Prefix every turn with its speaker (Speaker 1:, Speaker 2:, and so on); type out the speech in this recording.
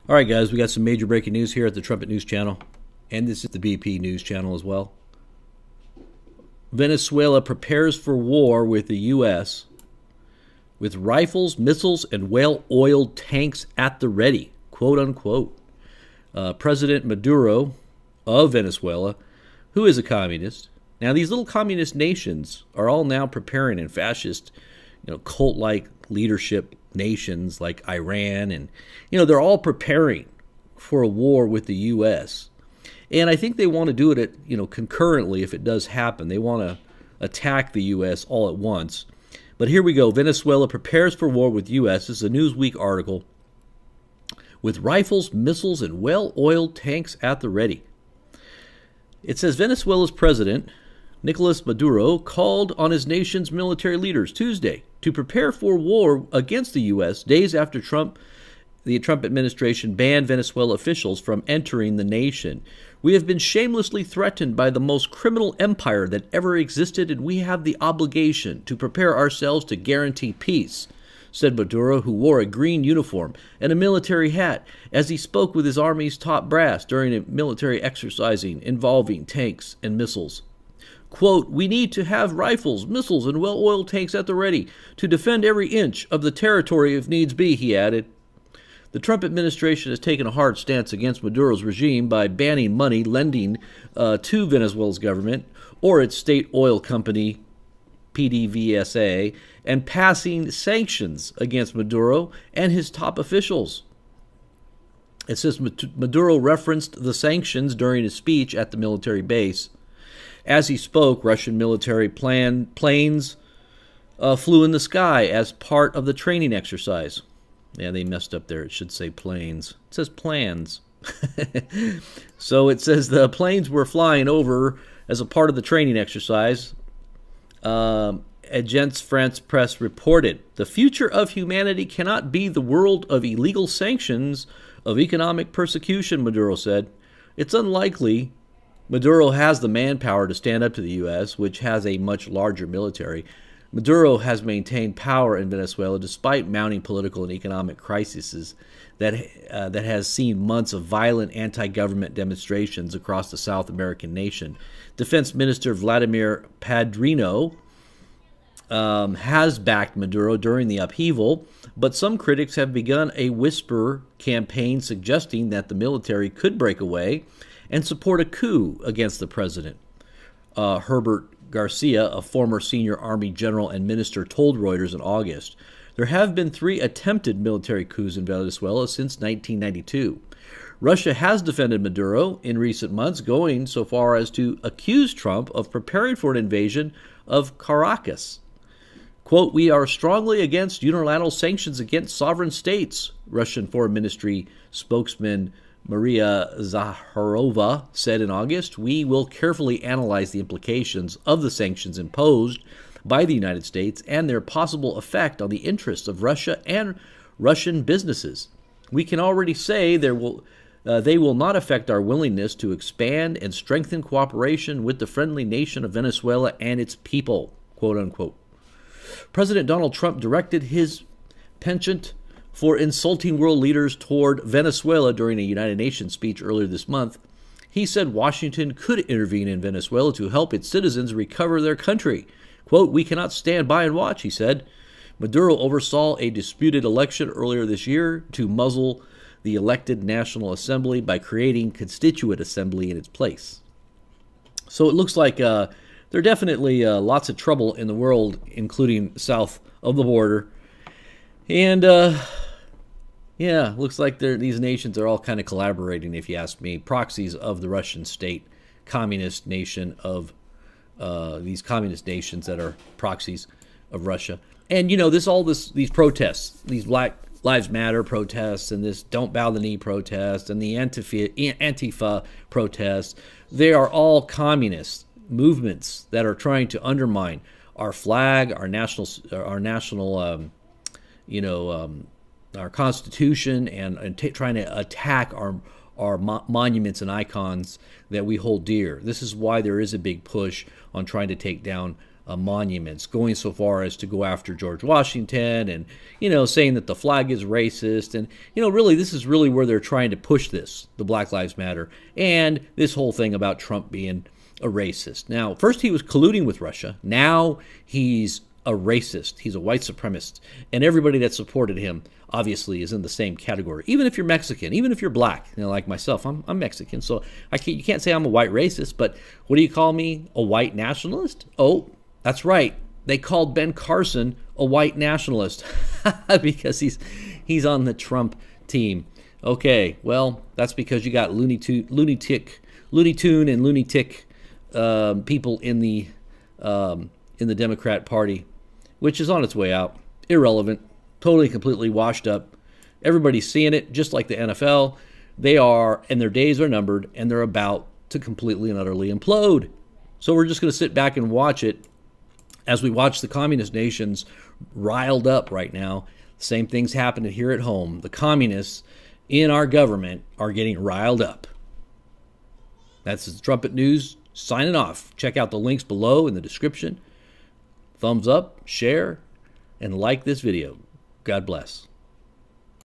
Speaker 1: All right, guys, we got some major breaking news here at the Trumpet News Channel, and this is the BP News Channel as well. Venezuela prepares for war with the U.S. with rifles, missiles, and well-oiled tanks at the ready, quote unquote. President Maduro of Venezuela, who is a communist. Now, these little communist nations are all now preparing in fascist, cult-like leadership nations like Iran, and they're all preparing for a war with the U.S. And I think they want to do it concurrently if it does happen. They want to attack the U.S. all at once. But here we go. Venezuela prepares for war with U.S. This is a Newsweek article. With rifles, missiles, and well-oiled tanks at the ready. It says Venezuela's president, Nicolas Maduro, called on his nation's military leaders Tuesday to prepare for war against the U.S. days after the Trump administration banned Venezuela officials from entering the nation. We have been shamelessly threatened by the most criminal empire that ever existed, and we have the obligation to prepare ourselves to guarantee peace, said Maduro, who wore a green uniform and a military hat as he spoke with his army's top brass during a military exercising involving tanks and missiles. Quote, we need to have rifles, missiles, and well-oiled tanks at the ready to defend every inch of the territory if needs be, he added. The Trump administration has taken a hard stance against Maduro's regime by banning money lending to Venezuela's government or its state oil company, PDVSA, and passing sanctions against Maduro and his top officials. It says Maduro referenced the sanctions during his speech at the military base. As he spoke, Russian military planes flew in the sky as part of the training exercise. Yeah, they messed up there. It should say planes. It says plans. So it says the planes were flying over as a part of the training exercise. Agence France Presse reported, the future of humanity cannot be the world of illegal sanctions, of economic persecution, Maduro said. It's unlikely Maduro has the manpower to stand up to the U.S., which has a much larger military. Maduro has maintained power in Venezuela despite mounting political and economic crises that has seen months of violent anti-government demonstrations across the South American nation. Defense Minister Vladimir Padrino has backed Maduro during the upheaval, but some critics have begun a whisper campaign suggesting that the military could break away and support a coup against the president. Herbert Garcia, a former senior army general and minister, told Reuters in August, there have been 3 attempted military coups in Venezuela since 1992. Russia has defended Maduro in recent months, going so far as to accuse Trump of preparing for an invasion of Caracas. Quote, we are strongly against unilateral sanctions against sovereign states, Russian Foreign Ministry spokesman Maria Zakharova said in August. We will carefully analyze the implications of the sanctions imposed by the United States and their possible effect on the interests of Russia and Russian businesses. We can already say they will not affect our willingness to expand and strengthen cooperation with the friendly nation of Venezuela and its people, quote unquote. President Donald Trump directed his penchant for insulting world leaders toward Venezuela during a United Nations speech earlier this month. He said Washington could intervene in Venezuela to help its citizens recover their country. Quote, we cannot stand by and watch, he said. Maduro oversaw a disputed election earlier this year to muzzle the elected National Assembly by creating Constituent Assembly in its place. So it looks like there are definitely lots of trouble in the world, including south of the border. And, yeah, looks like these nations are all kind of collaborating, if you ask me. Proxies of the Russian state, communist nation of these communist nations that are proxies of Russia. And, these protests, these Black Lives Matter protests and this Don't Bow the Knee protest and the Antifa protests, they are all communist movements that are trying to undermine our flag, our national our Constitution, and trying to attack our monuments and icons that we hold dear. This is why there is a big push on trying to take down monuments, going so far as to go after George Washington and, saying that the flag is racist. And, really, this is really where they're trying to push this, the Black Lives Matter, and this whole thing about Trump being a racist. Now, first he was colluding with Russia. Now he's a racist. He's a white supremacist. And everybody that supported him obviously is in the same category. Even if you're Mexican, even if you're black, like myself, I'm Mexican. So you can't say I'm a white racist, but what do you call me? A white nationalist? Oh, that's right. They called Ben Carson a white nationalist because he's on the Trump team. Okay, well, that's because you got Looney Tune and lunatic people in the Democrat Party, which is on its way out. Irrelevant, totally, completely washed up. Everybody's seeing it, just like the NFL. They are, and their days are numbered, and they're about to completely and utterly implode. So we're just going to sit back and watch it as we watch the communist nations riled up right now. Same thing's happening here at home. The communists in our government are getting riled up. That's the Trumpet News signing off. Check out the links below in the description. Thumbs up, share, and like this video. God bless.